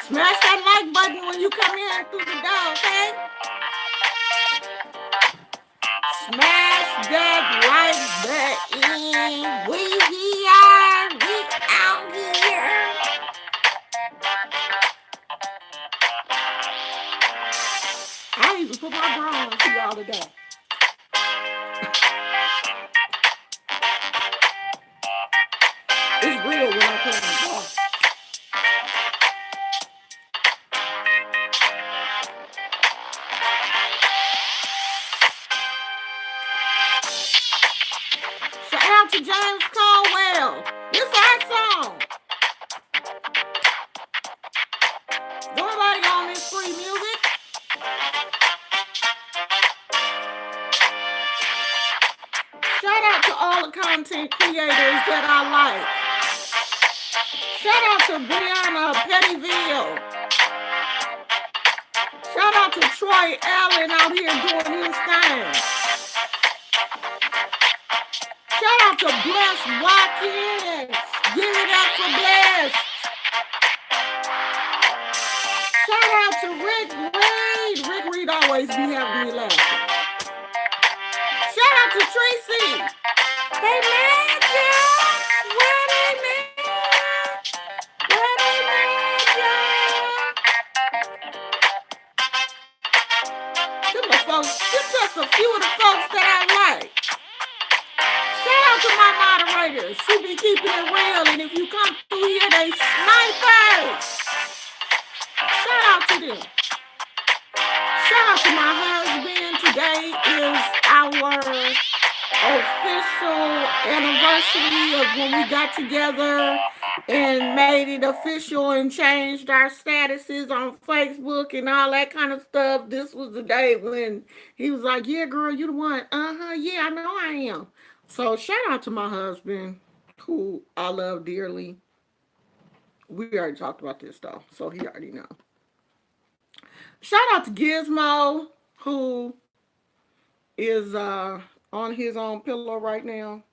Smash that like button when you come in through the door, okay? Smash that like button. We here. We out here. I even put my bra on for y'all today. It's real when I put on my bra. Shout out to James Caldwell. This our song. Nobody on this free music. Shout out to all the content creators that I like. Shout out to Brianna Pettyville. Shout out to Troy Allen out here doing his thing. Shout out to Bless Watkins. Give it up for Bless. Shout out to Rick Reed. Rick Reed always be having me laughing. Shout out to Tracy. They mad you. Where they mad? Where they mad you? Them the folks. Them just a few of the folks that I like. Shout out to my moderators who be keeping it real, and if you come through here, they snipers. Shout out to them. Shout out to my husband. Today is our official anniversary of when we got together and made it official and changed our statuses on Facebook and all that kind of stuff. This was the day when he was like, "Yeah, girl, you the one." Yeah, I know I am. So shout out to my husband, who I love dearly. We already talked about this though, so he already know. Shout out to Gizmo, who is on his own pillow right now,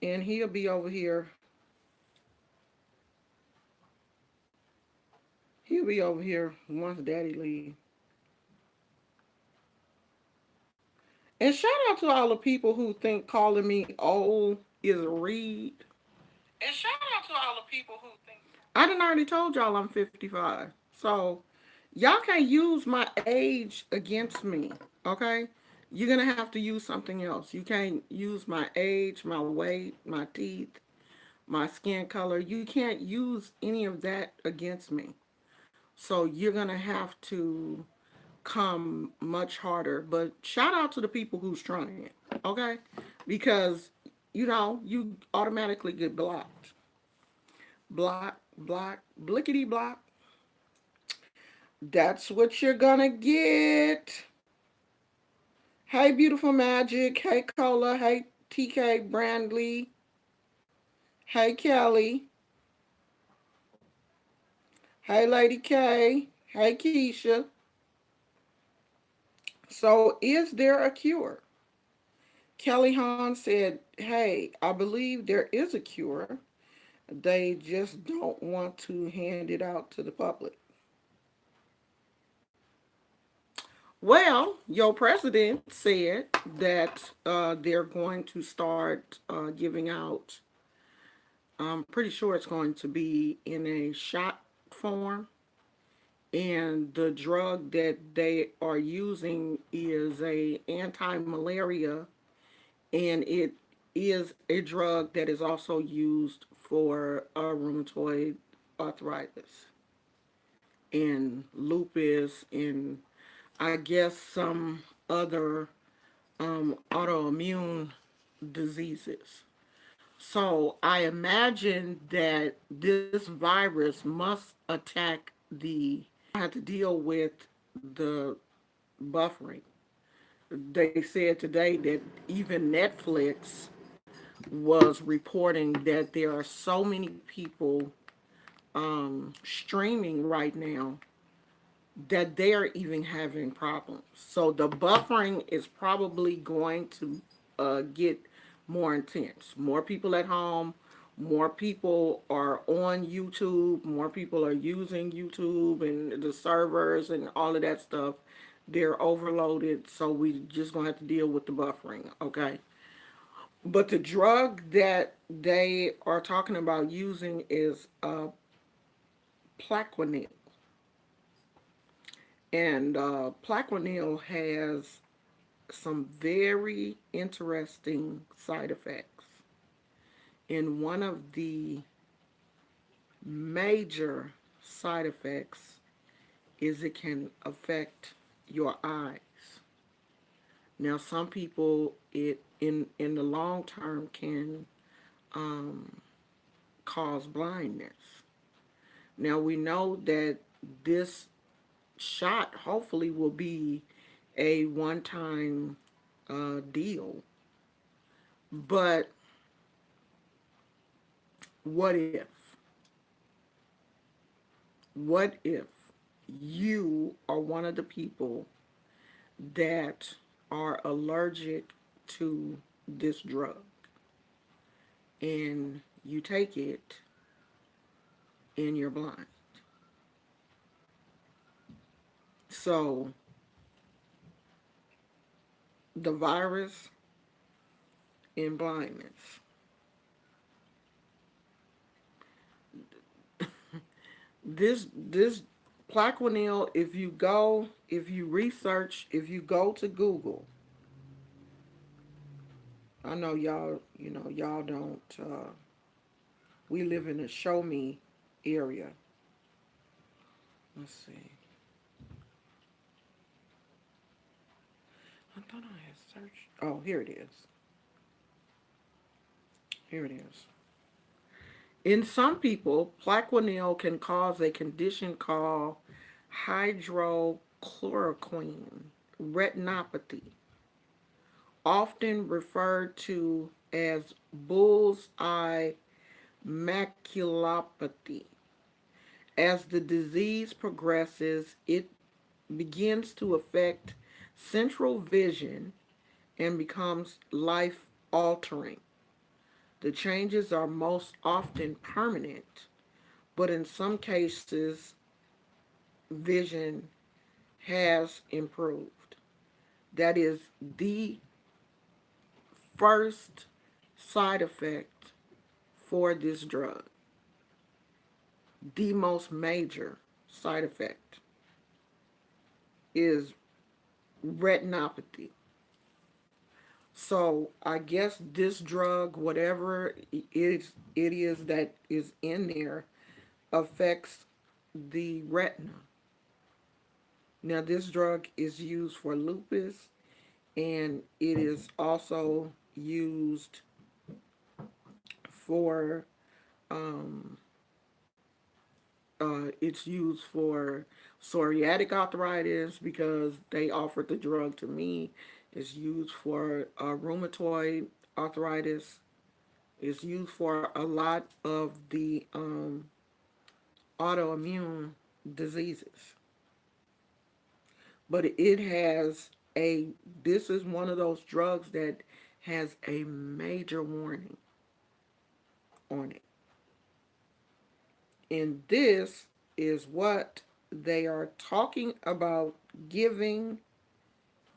and he'll be over here. He'll be over here once Daddy leave. And shout out to all the people who think calling me old is a read. And shout out to all the people who think I done already told y'all I'm 55. So y'all can't use my age against me, okay? You're gonna have to use something else. You can't use my age, my weight, my teeth, my skin color. You can't use any of that against me. So you're gonna have to come much harder. But shout out to the people who's trying it, okay? Because you automatically get blocked. Block, block, blickety block. That's what you're gonna get. Hey, beautiful magic. Hey, Cola. Hey, TK Brandley. Hey, Kelly. Hey, Lady K. Hey, Keisha. So, is there a cure? Kelly Hahn said, "Hey, I believe there is a cure. They just don't want to hand it out to the public." Well, your president said that they're going to start giving out. I'm pretty sure it's going to be in a shot form, and the drug that they are using is a anti-malaria, and it is a drug that is also used for rheumatoid arthritis and lupus and I guess some other autoimmune diseases. So I imagine that this virus must attack the. I have to deal with the buffering. They said today that even Netflix was reporting that there are so many people streaming right now that they're even having problems. So the buffering is probably going to get more intense. More people at home, More people are on YouTube, more people are using YouTube and the servers and all of that stuff. They're overloaded, so we just gonna have to deal with the buffering, okay? But the drug that they are talking about using is Plaquenil. And Plaquenil has some very interesting side effects. And one of the major side effects is it can affect your eyes. Now, some people, it in the long term can um, cause blindness. Now we know that this shot hopefully will be a one-time deal, but what if? What if you are one of the people that are allergic to this drug and you take it and you're blind? So the virus and blindness. This Plaquenil, if you research, if you go to Google, I know y'all, y'all don't. We live in a show me area. Let's see. I thought I had searched. Oh, here it is. Here it is. In some people, Plaquenil can cause a condition called hydrochloroquine retinopathy, often referred to as bull's eye maculopathy. As the disease progresses, it begins to affect central vision and becomes life altering. The changes are most often permanent, but in some cases, vision has improved. That is the first side effect for this drug, the most major side effect is retinopathy. So I guess this drug, whatever it is that is in there, affects the retina. Now this drug is used for lupus, and it is also used for um, it's used for psoriatic arthritis because they offered the drug to me. It's used for rheumatoid arthritis. It's used for a lot of the autoimmune diseases. But it has this is one of those drugs that has a major warning on it. And this is what they are talking about giving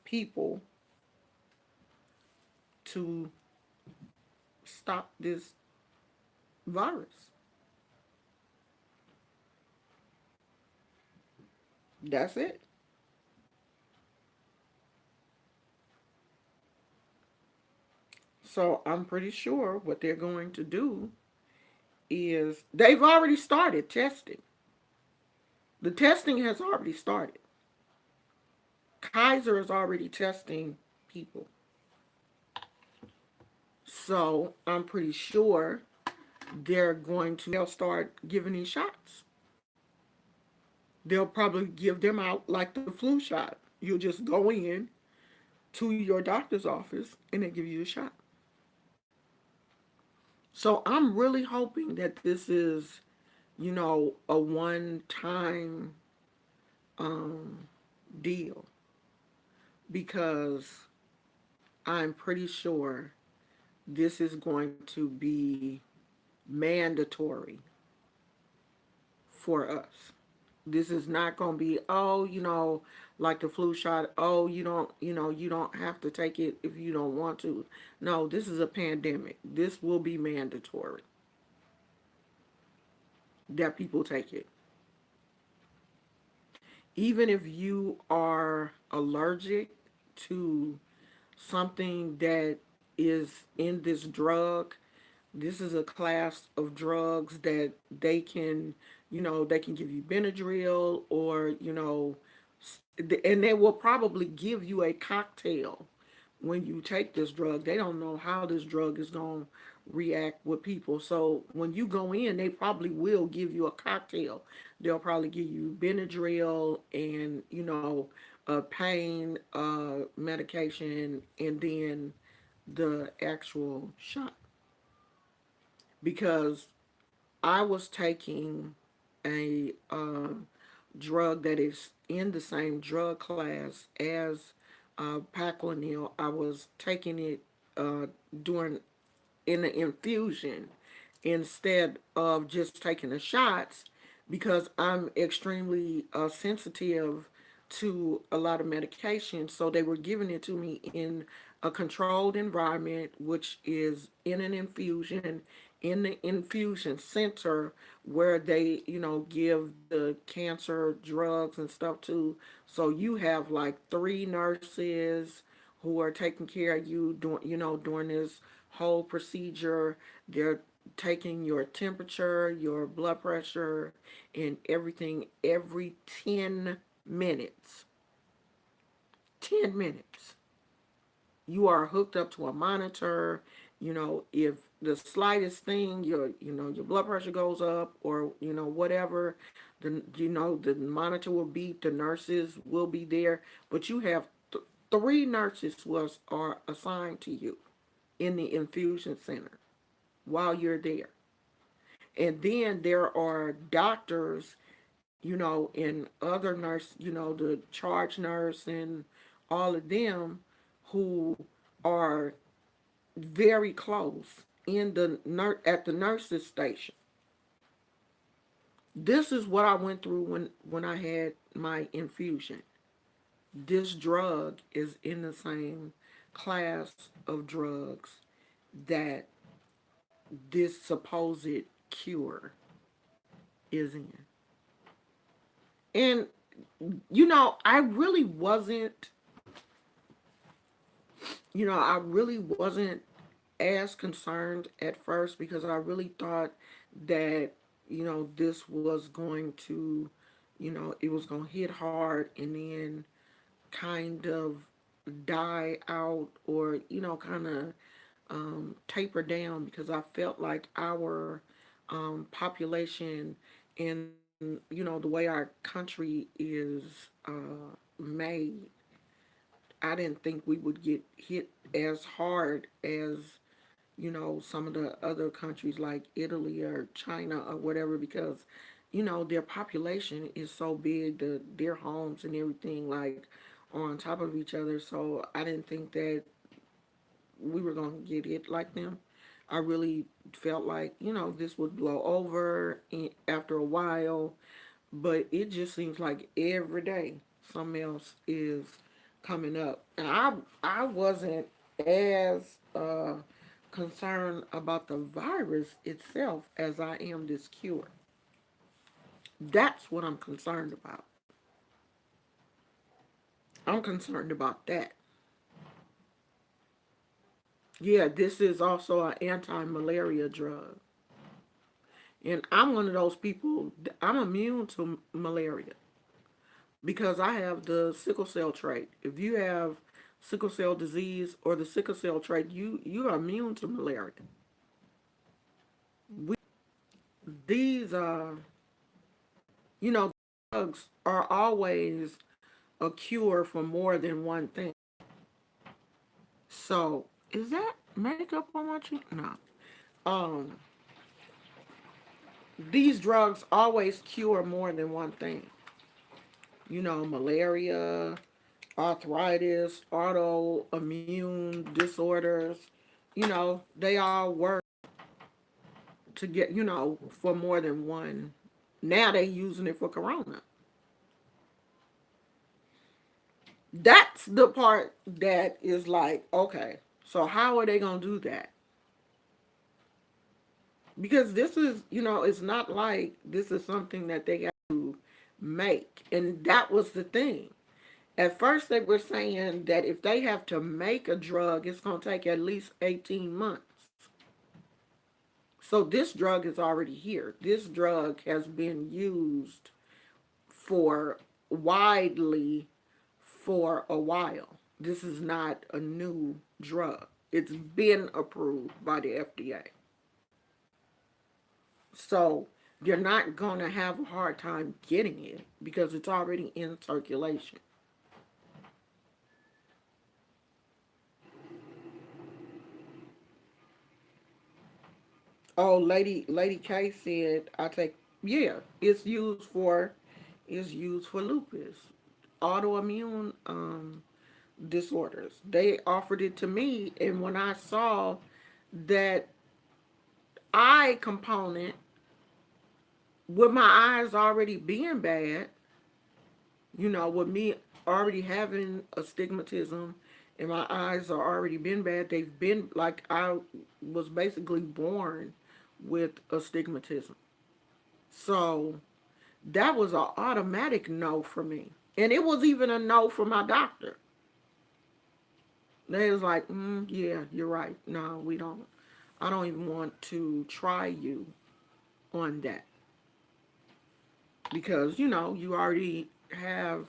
people to stop this virus. That's it. So I'm pretty sure what they're going to do is they've already started testing. The testing has already started. Kaiser is already testing people. So I'm pretty sure they'll start giving these shots. They'll probably give them out like the flu shot. You'll just go in to your doctor's office and they give you a shot. So I'm really hoping that this is, a one-time um, deal, because I'm pretty sure this is going to be mandatory for us. This is not going to be, oh, like the flu shot, oh, you don't have to take it if you don't want to. No, this is a pandemic. This will be mandatory that people take it. Even if you are allergic to something that is in this drug, this is a class of drugs that they can give you Benadryl, or, and they will probably give you a cocktail when you take this drug. They don't know how this drug is going to react with people. So when you go in, they probably will give you a cocktail. They'll probably give you Benadryl and, a pain medication, and then the actual shot. Because I was taking a drug that is in the same drug class as Paquilonil. I was taking it uh, during in the infusion instead of just taking the shots, because I'm extremely sensitive to a lot of medication. So they were giving it to me in a controlled environment, which is in an infusion, in the infusion center where they, give the cancer drugs and stuff too. So you have like three nurses who are taking care of you during this whole procedure. They're taking your temperature, your blood pressure, and everything every 10 minutes. 10 minutes. You are hooked up to a monitor. If the slightest thing, your blood pressure goes up, or, whatever, the monitor will beep, the nurses will be there, but you have three nurses are assigned to you in the infusion center while you're there. And then there are doctors, and other nurse, the charge nurse and all of them, who are very close in at the nurses station. This is what I went through when I had my infusion. This drug is in the same class of drugs that this supposed cure is in. And, I really wasn't, as concerned at first, because I really thought that, this was going to, it was going to hit hard and then kind of die out, or, kind of taper down, because I felt like our population and, the way our country is made, I didn't think we would get hit as hard as, some of the other countries like Italy or China or whatever, because, their population is so big, their homes and everything, like, are on top of each other. So I didn't think that we were going to get hit like them. I really felt like, this would blow over after a while, but it just seems like every day something else is coming up. And I wasn't as concerned about the virus itself as I am this cure. That's what I'm concerned about. I'm concerned about that. Yeah, this is also an anti-malaria drug. And I'm one of those people, I'm immune to malaria because I have the sickle cell trait. If you have sickle cell disease or the sickle cell trait, you are immune to malaria. We, these you know, drugs are always a cure for more than one thing. So, is that makeup on my cheek? No. Um, these drugs always cure more than one thing. Malaria, arthritis, autoimmune disorders. They all work to get, for more than one. Now they using it for corona. That's the part that is like, okay, so how are they going to do that? Because this is, it's not like this is something that they got to make. And that was the thing. At first, they were saying that if they have to make a drug, it's going to take at least 18 months. So this drug is already here. This drug has been used for widely for a while. This is not a new drug. It's been approved by the FDA. So you're not going to have a hard time getting it because it's already in circulation. Oh, Lady K said, I take, yeah, it's used for lupus, autoimmune disorders. They offered it to me, and when I saw that eye component with my eyes already being bad, with me already having astigmatism and my eyes are already been bad, they've been like I was basically born with astigmatism. So that was an automatic no for me. And it was even a no for my doctor. They was like, yeah, you're right. No, we don't. I don't even want to try you on that because you already have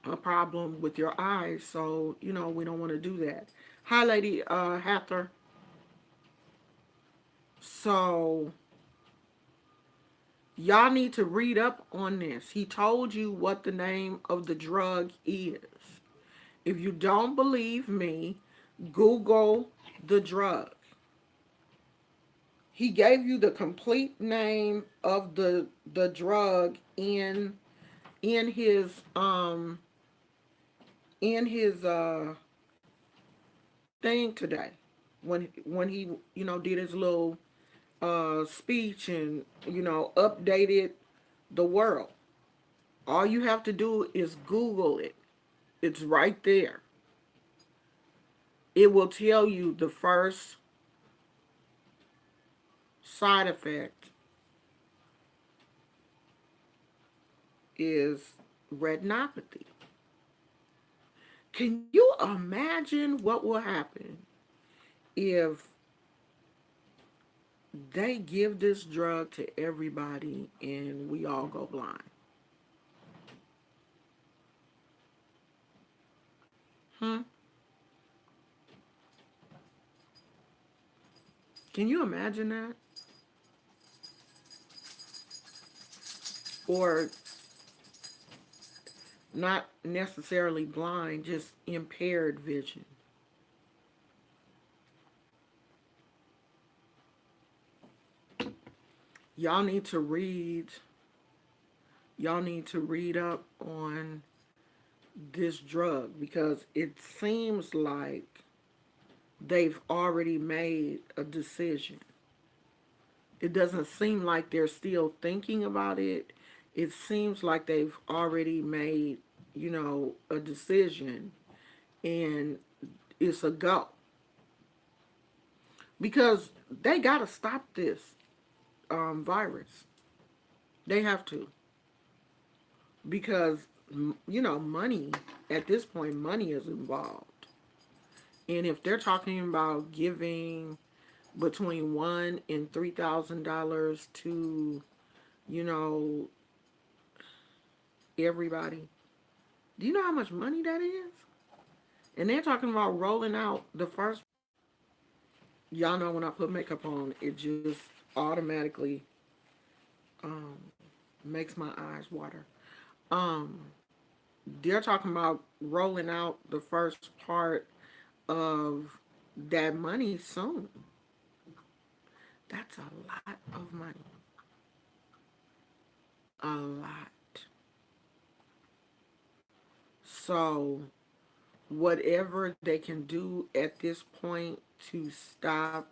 a problem with your eyes, so we don't want to do that. Hi, Lady Hathor. So y'all need to read up on this. He told you what the name of the drug is. If you don't believe me, Google the drug. He gave you the complete name of the drug in his thing today when he did his little speech and updated the world. All you have to do is Google it. It's right there. It will tell you the first side effect is retinopathy. Can you imagine what will happen if they give this drug to everybody and we all go blind? Hmm? Can you imagine that? Or not necessarily blind, just impaired vision. Y'all need to read y'all need to read up on this drug because it seems like they've already made a decision. It doesn't seem like they're still thinking about it. It seems like they've already made, a decision and it's a go. Because they got to stop this virus. They have to. Because, money, at this point, money is involved. And if they're talking about giving between $1,000 and $3,000 to, you know, everybody, do you know how much money that is? And they're talking about rolling out the first. Y'all know when I put makeup on, it just automatically um, makes my eyes water. Um, they're talking about rolling out the first part of that money soon. That's a lot of money. A lot. So, whatever they can do at this point to stop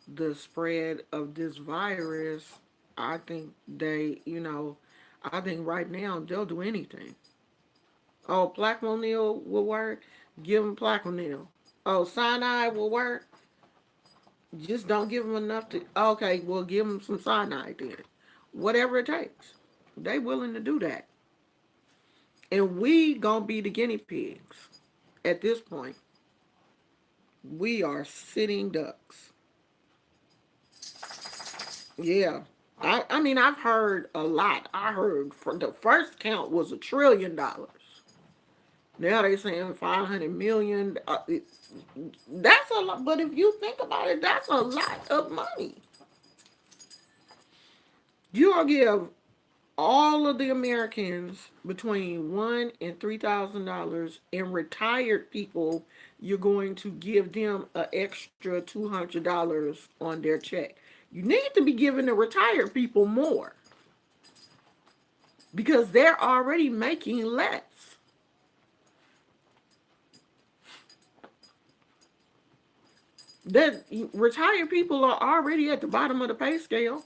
the spread of this virus, I think I think right now they'll do anything. Oh, Plaquenil will work. Give them Plaquenil. Oh, cyanide will work. Just don't give them enough to. Okay, we'll give them some cyanide then. Whatever it takes. They willing to do that. And we gonna be the guinea pigs. At this point, we are sitting ducks. Yeah. I mean, I've heard a lot. I heard for the first count was $1 trillion. Now they saying 500 million. That's a lot. But if you think about it, that's a lot of money. You will give all of the Americans between $1,000 and $3,000, and retired people, you're going to give them an extra $200 on their check. You need to be giving the retired people more because they're already making less. That retired people are already at the bottom of the pay scale.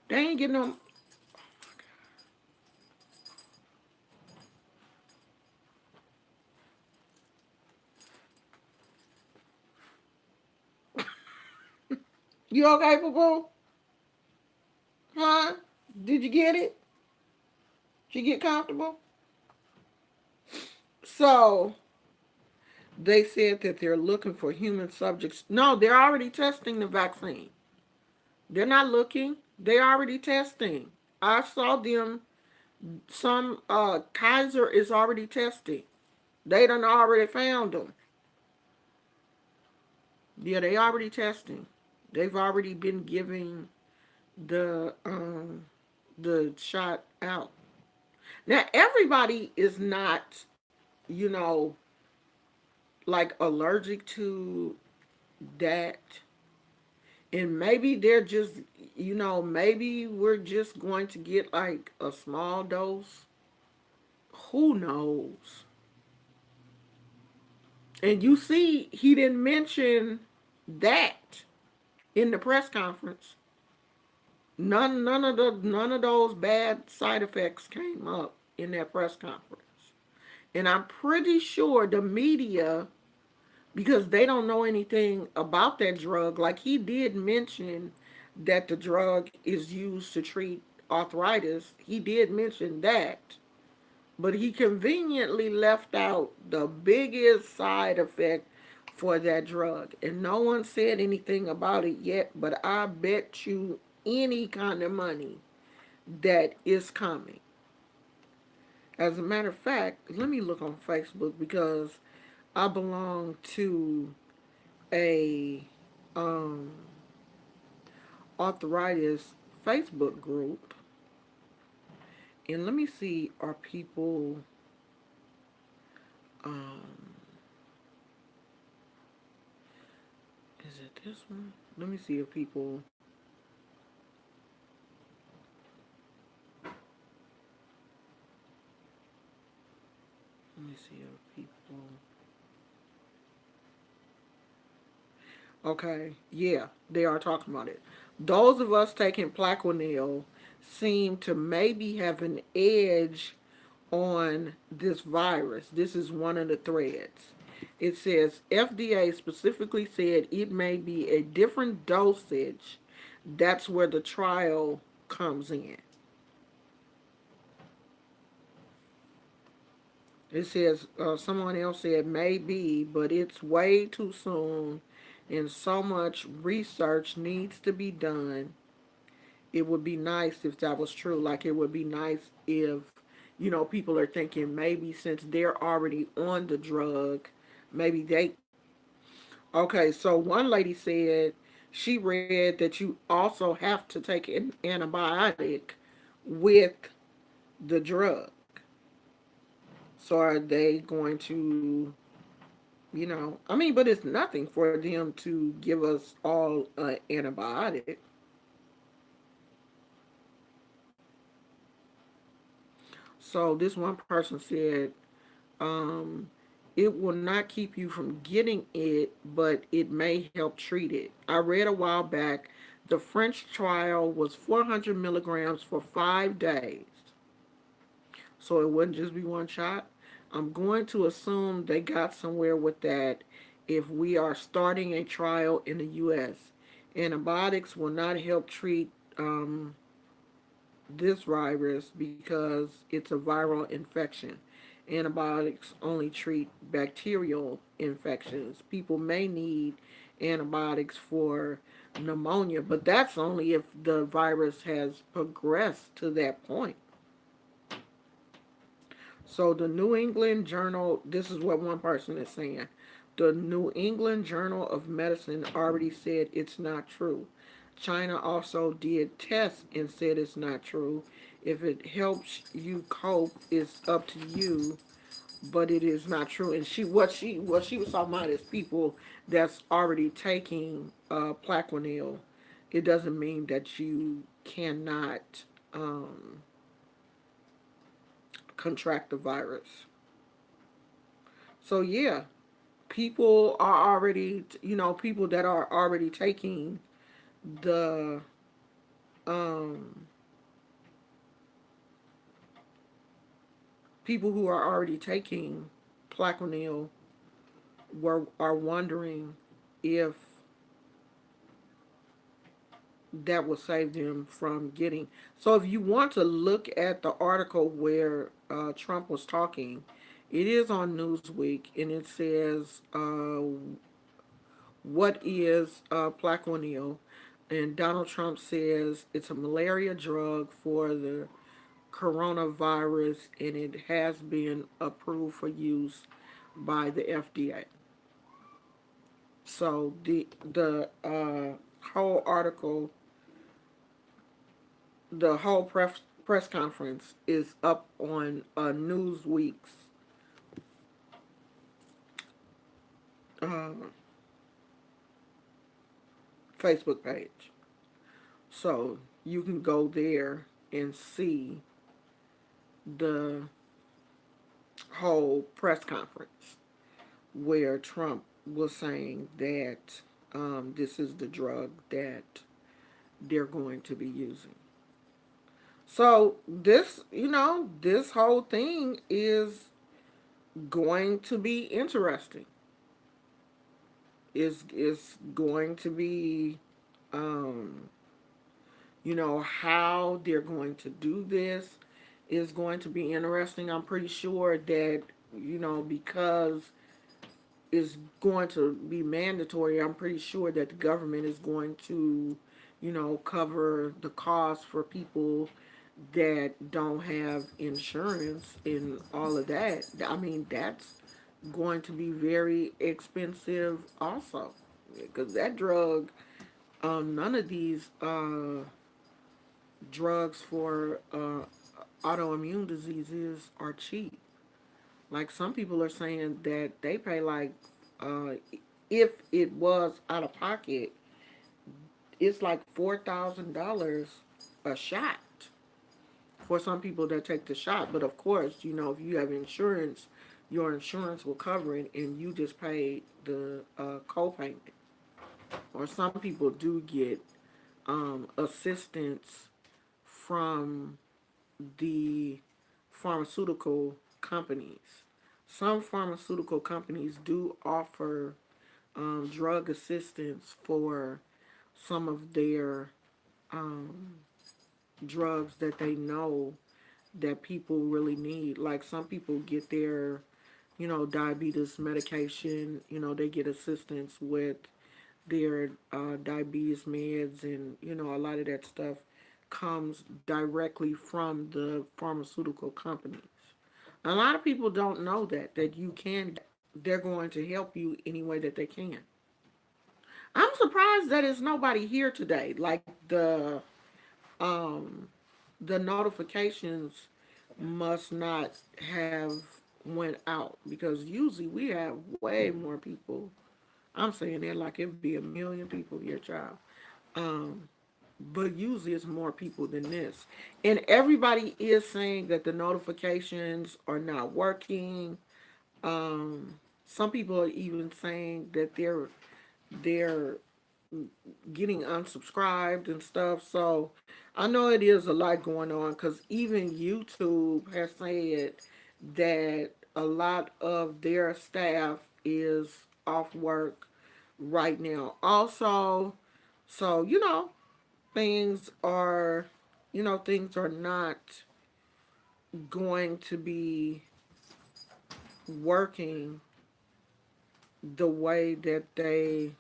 They ain't getting no. You okay, boo boo? Huh? Did you get it? Did you get comfortable? So they said that they're looking for human subjects. No, they're already testing the vaccine. They're not looking. They're already testing. I saw them. Some Kaiser is already testing. They done already found them. Yeah, they already testing. They've already been giving the shot out. Now everybody is not, you know, like allergic to that. And maybe they're just, maybe we're just going to get like a small dose. Who knows? And you see, he didn't mention that in the press conference. None of those bad side effects came up in that press conference. And I'm pretty sure the media, because they don't know anything about that drug, like he did mention that the drug is used to treat arthritis. He did mention that. But he conveniently left out the biggest side effect for that drug. And no one said anything about it yet, but I bet you any kind of money that is coming. As a matter of fact, let me look on Facebook because I belong to a um, arthritis Facebook group. And let me see, are people um, is it this one? Let me see if people. Let me see if people. Okay, yeah, they are talking about it. Those of us taking Plaquenil seem to maybe have an edge on this virus. This is one of the threads. It says FDA specifically said it may be a different dosage. That's where the trial comes in. It says someone else said maybe, but it's way too soon, and so much research needs to be done. It would be nice if that was true. Like it would be nice if people are thinking maybe since they're already on the drug, maybe they. Okay, so one lady said she read that you also have to take an antibiotic with the drug. So are they going to, I mean, but it's nothing for them to give us all an antibiotic. So this one person said, um, It will not keep you from getting it, but it may help treat it. I read a while back the French trial was 400 milligrams for 5 days. So it wouldn't just be one shot. I'm going to assume they got somewhere with that if we are starting a trial in the U.S. Antibiotics will not help treat this virus because it's a viral infection. Antibiotics only treat bacterial infections. People may need antibiotics for pneumonia, but that's only if the virus has progressed to that point. So the New England Journal, this is what one person is saying. The New England Journal of Medicine already said it's not true. China also did tests and said it's not true. If it helps you cope, it's up to you, but it is not true. And she was talking about is people that's already taking Plaquenil. It doesn't mean that you cannot contract the virus. So yeah, people are already, people that are already taking the um people who are already taking Plaquenil are wondering if that will save them from getting. So if you want to look at the article where Trump was talking, it is on Newsweek, and it says what is Plaquenil, and Donald Trump says it's a malaria drug for the coronavirus, and it has been approved for use by the FDA. So the whole article, the whole press conference is up on Newsweek's uh, Facebook page. So you can go there and see the whole press conference where Trump was saying that this is the drug that they're going to be using. So this whole thing is going to be interesting. Is going to be, um, how they're going to do this is going to be interesting. I'm pretty sure that because is going to be mandatory. I'm pretty sure that the government is going to, cover the cost for people that don't have insurance and all of that. I mean, that's going to be very expensive also. Because that drug, none of these drugs for autoimmune diseases are cheap. Like some people are saying that they pay like, uh, if it was out of pocket, it's like $4,000 a shot for some people that take the shot. But of course, if you have insurance, your insurance will cover it, and you just pay the co-payment. Or some people do get assistance from the pharmaceutical companies. Some pharmaceutical companies do offer drug assistance for some of their um, drugs that they know that people really need. Like some people get their, diabetes medication, they get assistance with their diabetes meds, and, a lot of that stuff comes directly from the pharmaceutical companies. A lot of people don't know that you can. They're going to help you any way that they can. I'm surprised that it's nobody here today. Like um the notifications must not have went out, because usually we have way more people. I'm saying that like it'd be a million people here, child. Um, but usually it's more people than this. And everybody is saying that the notifications are not working. some people are even saying that they're getting unsubscribed and stuff. So I know it is a lot going on because even YouTube has said that a lot of their staff is off work right now. Also, so things are things are not going to be working the way that they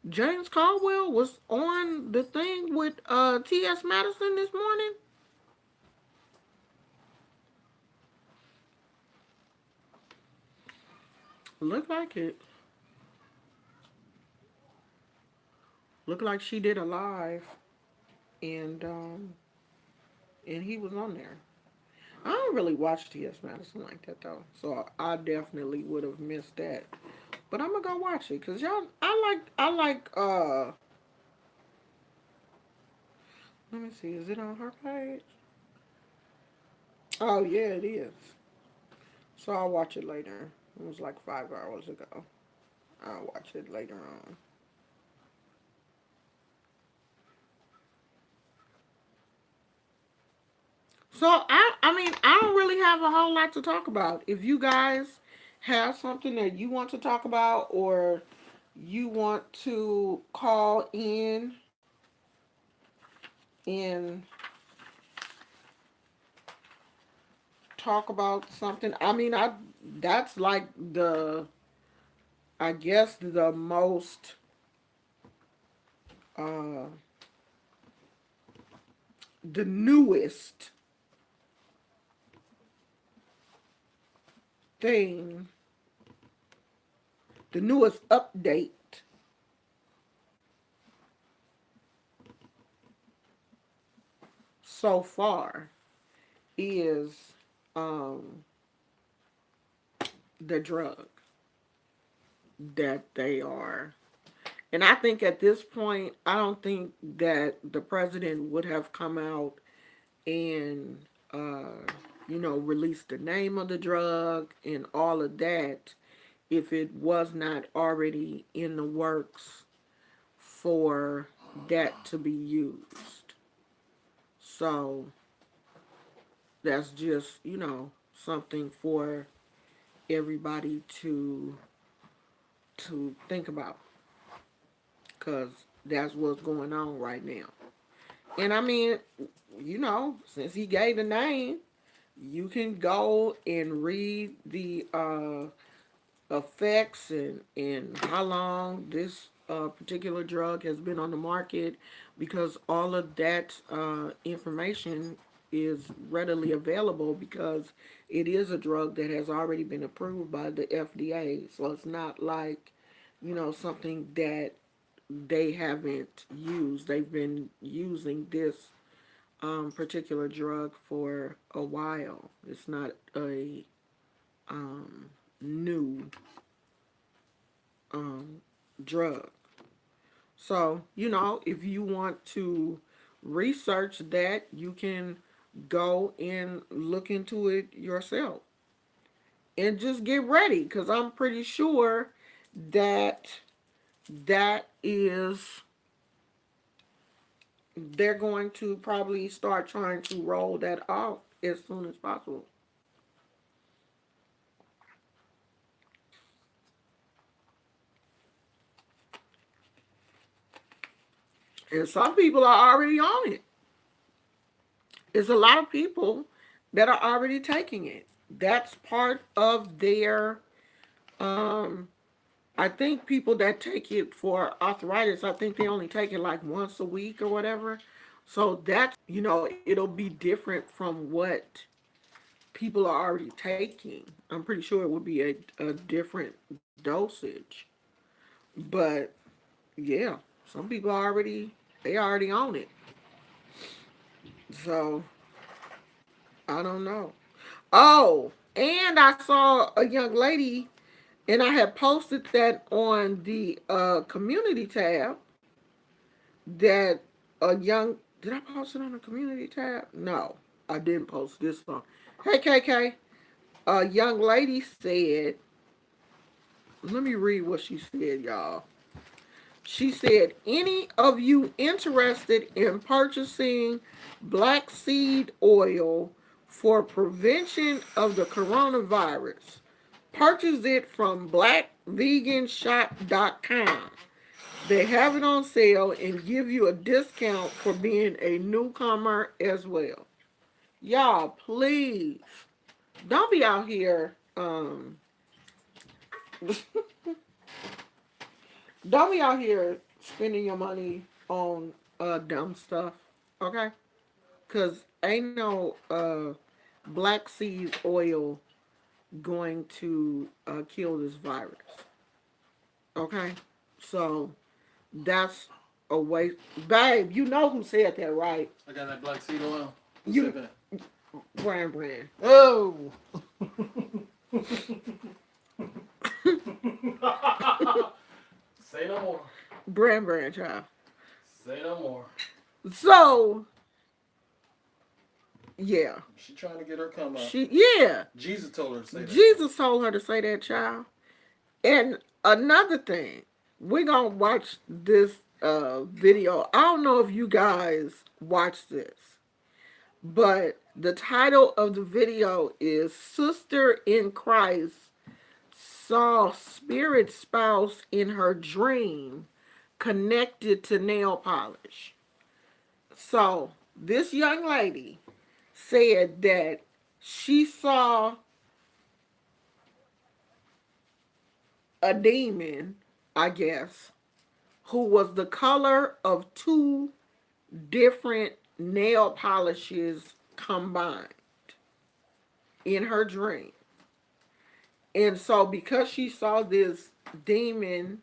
James Caldwell was on the thing with T.S. Madison this morning. Looked like it. Looked like she did a live, and he was on there. I don't really watch T.S. Madison like that though, so I definitely would have missed that. But I'm gonna go watch it because y'all, I like. Let me see, is it on her page? Oh yeah, it is. So I'll watch it later. It was like 5 hours ago. I'll watch it later on. So I mean I don't really have a whole lot to talk about. If you guys have something that you want to talk about or you want to call in and talk about something, I mean I that's like the I guess the most uh the newest thing, the newest update so far is um the drug that they are. And I think at this point, I don't think that the president would have come out and, release the name of the drug and all of that if it was not already in the works for that to be used. So that's just, something for everybody to think about because that's what's going on right now. And I mean, since he gave the name, you can go and read the effects and how long this particular drug has been on the market because all of that information is readily available because it is a drug that has already been approved by the FDA. So it's not like, something that they haven't used. They've been using this particular drug for a while. It's not a new um, drug. So, if you want to research that, you can go and look into it yourself and just get ready because I'm pretty sure that that is they're going to probably start trying to roll that off as soon as possible. And some people are already on it. There's a lot of people that are already taking it. That's part of their I think people that take it for arthritis, I think they only take it like once a week or whatever. So that's, it'll be different from what people are already taking. I'm pretty sure it would be a different dosage. But yeah, some people they already own it. So I don't know. Oh, and I saw a young lady, and I had posted that on the community tab. That a young did I post it on the community tab? No. I didn't post this one. Hey, KK. A young lady said, let me read what she said, y'all. She said, any of you interested in purchasing black seed oil for prevention of the coronavirus, purchase it from blackveganshop.com. They have it on sale and give you a discount for being a newcomer as well. Y'all, please don't be out here don't be out here spending your money on dumb stuff, okay? Cause ain't no black seed oil going to kill this virus, okay? So that's a waste, babe. You know who said that, right? I got that black seed oil. Who You, said that? Brand. Oh. Say no more. Brand, child. Say no more. So, yeah. She trying to get her come up. Yeah. Jesus told her to say that. Jesus told her to say that, child. And another thing, we're going to watch this video. I don't know if you guys watch this, but the title of the video is Sister in Christ Saw Spirit Spouse in Her Dream Connected to Nail Polish. So, this young lady said that she saw a demon, I guess, who was the color of two different nail polishes combined in her dream. And so, because she saw this demon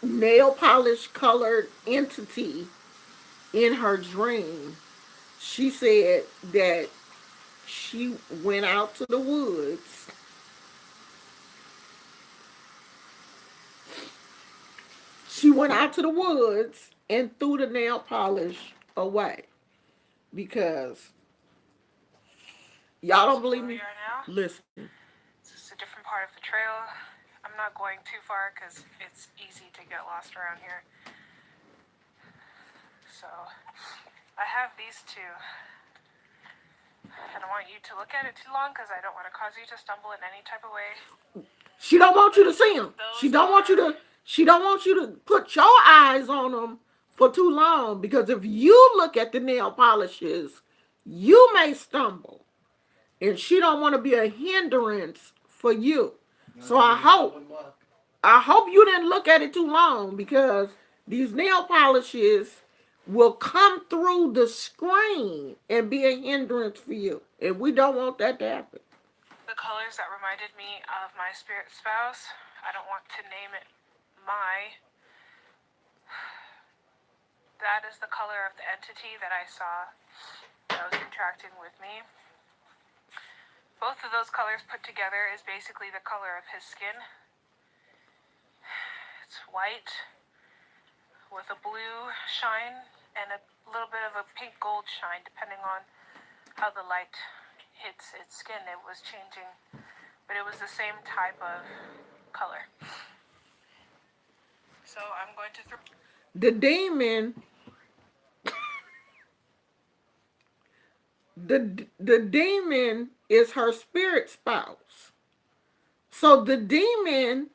nail polish colored entity in her dream, she said that she went out to the woods. She went out to the woods and threw the nail polish away because y'all don't believe me. Listen. This is a different part of the trail. I'm not going too far because it's easy to get lost around here. So, I have these two. I don't want you to look at it too long because I don't want to cause you to stumble in any type of way. She don't want you to see them. She don't want you to put your eyes on them for too long, because if you look at the nail polishes, you may stumble. And she don't want to be a hindrance for you. So I hope you didn't look at it too long, because these nail polishes will come through the screen and be a hindrance for you. And we don't want that to happen. The colors that reminded me of my spirit spouse, I don't want to name it my. That is the color of the entity that I saw that was interacting with me. Both of those colors put together is basically the color of his skin. It's white with a blue shine and a little bit of a pink gold shine, depending on how the light hits its skin. It was changing, but it was the same type of color. So I'm going to throw the demon. The demon is her spirit spouse. So the demon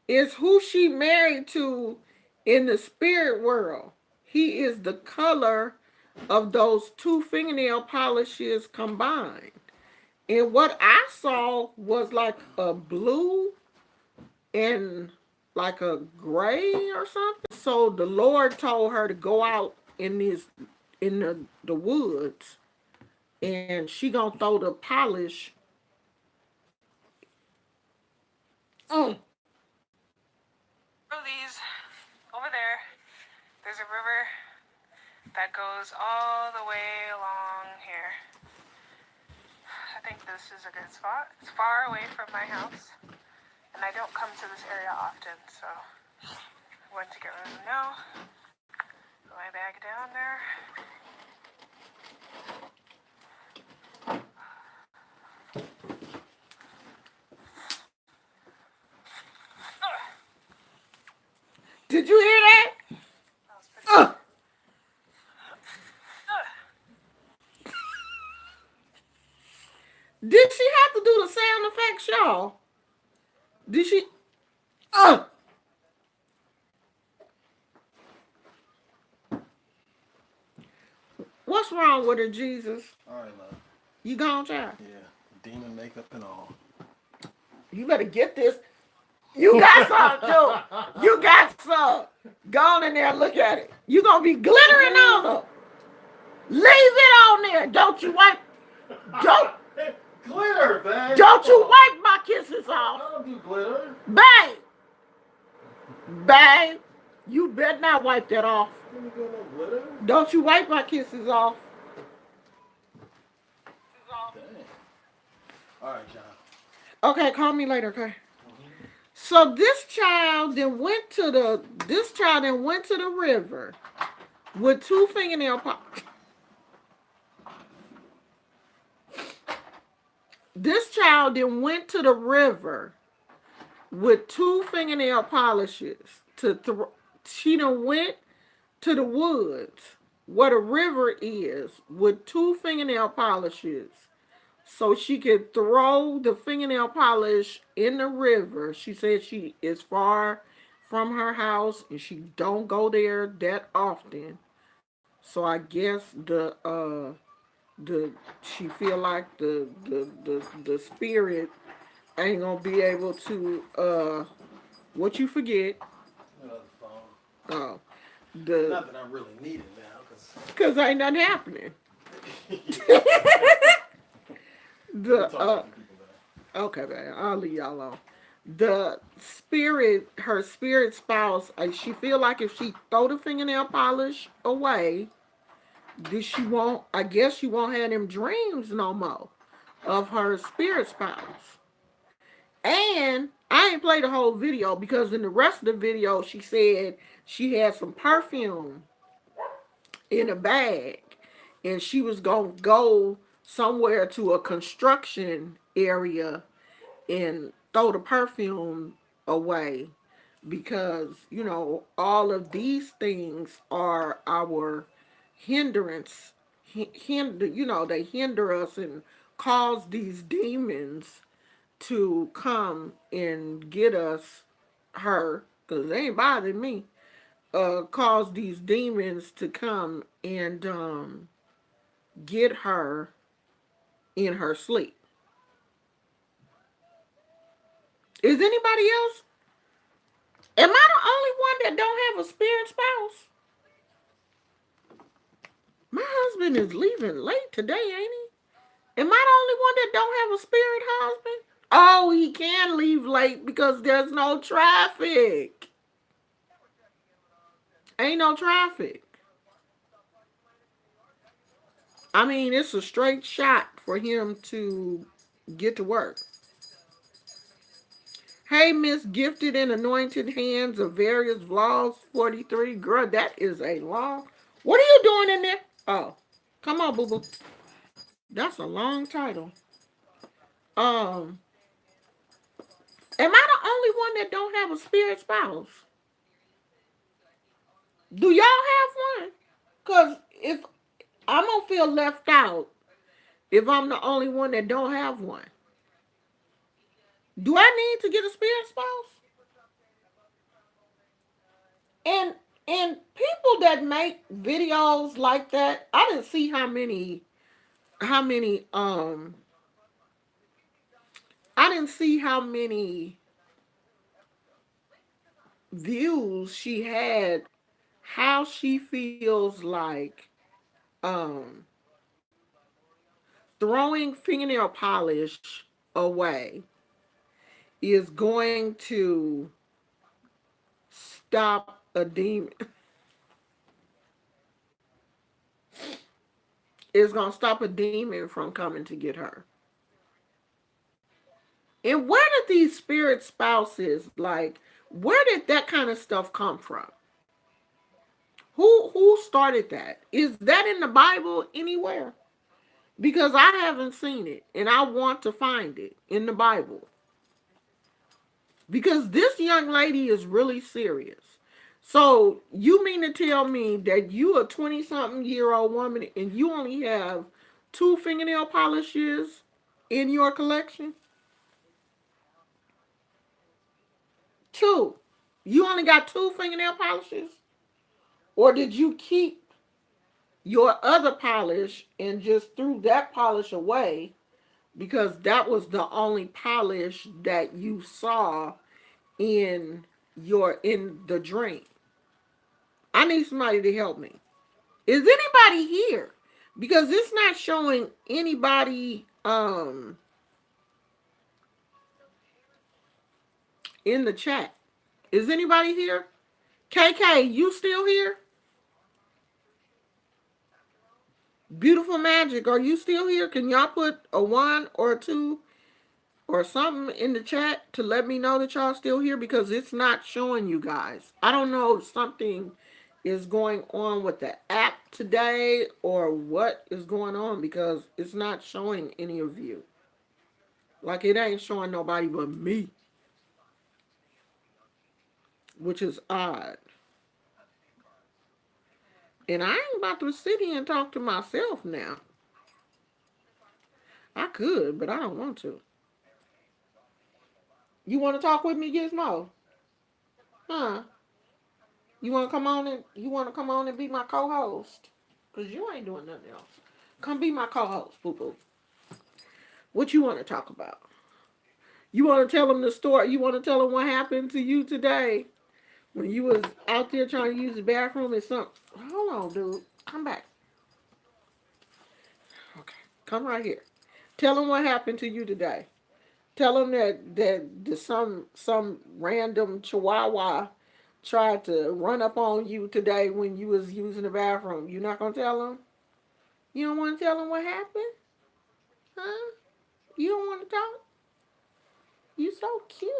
is who she married to in the spirit world. He is the color of those two fingernail polishes combined. And what I saw was like a blue and like a gray or something. So the Lord told her to go out in the woods, and she gonna throw the polish. these over there. There's a river that goes all the way along here. I think this is a good spot. It's far away from my house, and I don't come to this area often, so I'm going to get rid of them now. Go my bag down there. Did you hear that? Did she have to do the sound effects, y'all? Did she? What's wrong with her, Jesus? All right, love. You gone, child? Yeah, demon makeup and all. You better get this. You got some, too. You got some. Go on in there and look at it. You gonna be glittering on them. Leave it on there. Don't you wipe. Don't. Glitter, babe. Don't you wipe my kisses off. I don't do glitter. Babe. Babe. You better not wipe that off. Let me go no glitter. Don't you wipe my kisses off. Dang. All right, John. Okay, call me later, okay? So this child then went to the river with 2 fingernail polish. This child then went to the river with 2 fingernail polishes she done went to the woods where the river is with 2 fingernail polishes so she could throw the fingernail polish in the river. She said she is far from her house and she don't go there that often. So I guess she feel like the spirit ain't gonna be able to what you forget. Another phone. Oh, Not that I really need it now, cause ain't nothing happening. Okay, man, I'll leave y'all alone. Her spirit spouse, she feel like if she throw the fingernail polish away, I guess she won't have them dreams no more of her spirit spouse. And I ain't played the whole video because in the rest of the video, she said she had some perfume in a bag and she was going to go somewhere to a construction area and throw the perfume away because, all of these things are our hindrance. They hinder us and cause these demons to come and get her, because they ain't bothering me, cause these demons to come and get her in her sleep. Is anybody else? Am I the only one that don't have a spirit spouse? My husband is leaving late today, ain't he? Am I the only one that don't have a spirit husband? Oh, he can leave late because there's no traffic. Ain't no traffic. I mean, it's a straight shot for him to get to work. Hey, Miss Gifted and Anointed Hands of Various Vlogs 43. Girl, that is a long... What are you doing in there? Oh, come on, boo-boo. That's a long title. Am I the only one that don't have a spirit spouse? Do y'all have one? Because if I'm going to feel left out if I'm the only one that don't have one. Do I need to get a spirit spouse? And people that make videos like that, I didn't see how many I didn't see how many views she had, how she feels like throwing fingernail polish away is going to stop a demon. It's going to stop a demon from coming to get her. And where did these spirit spouses, where did that kind of stuff come from? Who started that? Is that in the Bible anywhere? Because I haven't seen it and I want to find it in the Bible. Because this young lady is really serious. So you mean to tell me that you a 20-something-year-old woman and you only have 2 fingernail polishes in your collection? 2. You only got 2 fingernail polishes? Or did you keep your other polish and just threw that polish away because that was the only polish that you saw in the drink? I need somebody to help me. Is anybody here? Because it's not showing anybody in the chat. Is anybody here? KK, you still here? Beautiful Magic, are you still here? Can y'all put a 1 or a 2 or something in the chat to let me know that y'all still here? Because it's not showing you guys. I don't know if something is going on with the app today or what is going on, because it's not showing any of you. Like, it ain't showing nobody but me, which is odd. And I ain't about to sit here and talk to myself now. I could, but I don't want to. You want to talk with me, Gizmo? Huh? You want to come on and be my co-host? Because you ain't doing nothing else. Come be my co-host, boo-boo. What you want to talk about? You want to tell them the story? You want to tell them what happened to you today when you was out there trying to use the bathroom and something? Hold on, dude. Come back. Okay. Come right here. Tell them what happened to you today. Tell them that some random chihuahua tried to run up on you today when you was using the bathroom. You not gonna tell them? You don't want to tell them what happened? Huh? You don't want to talk? You so cute.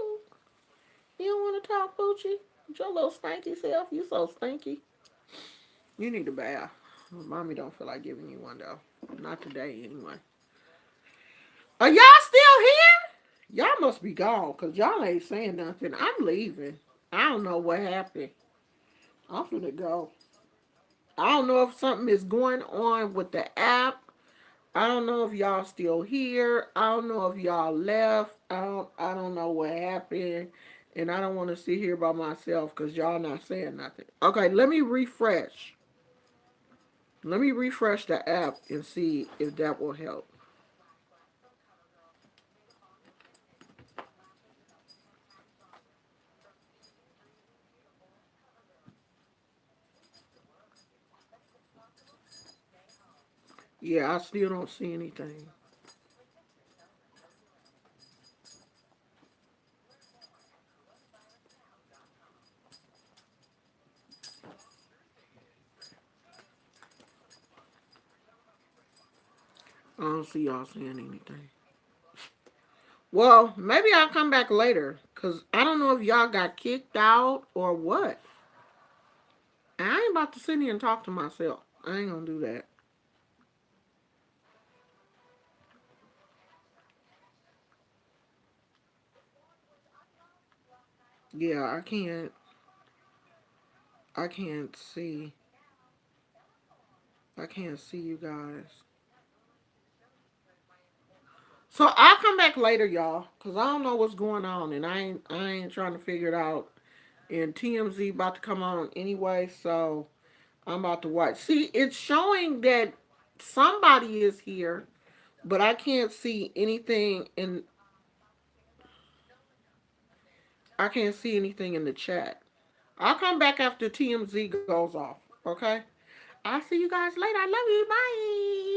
You don't want to talk, Poochie? Your little stanky self. You so stinky. You need a bath. Mommy don't feel like giving you one though. Not today anyway. Are y'all still here? Y'all must be gone because y'all ain't saying nothing. I'm leaving. I don't know what happened. I'm finna go. I don't know if something is going on with the app. I don't know if y'all still here. I don't know if y'all left. I don't know what happened. And I don't want to sit here by myself because y'all not saying nothing. Okay, let me refresh. Let me refresh the app and see if that will help. Yeah, I still don't see anything. I don't see y'all saying anything. Well, maybe I'll come back later because I don't know if y'all got kicked out or what. I ain't about to sit here and talk to myself. I ain't gonna do that. Yeah, I can't see. I can't see you guys. So I'll come back later, y'all, cause I don't know what's going on, and I ain't trying to figure it out. And TMZ about to come on anyway, so I'm about to watch. See, it's showing that somebody is here, but I can't see anything in. I can't see anything in the chat. I'll come back after TMZ goes off. Okay. I'll see you guys later. I love you. Bye.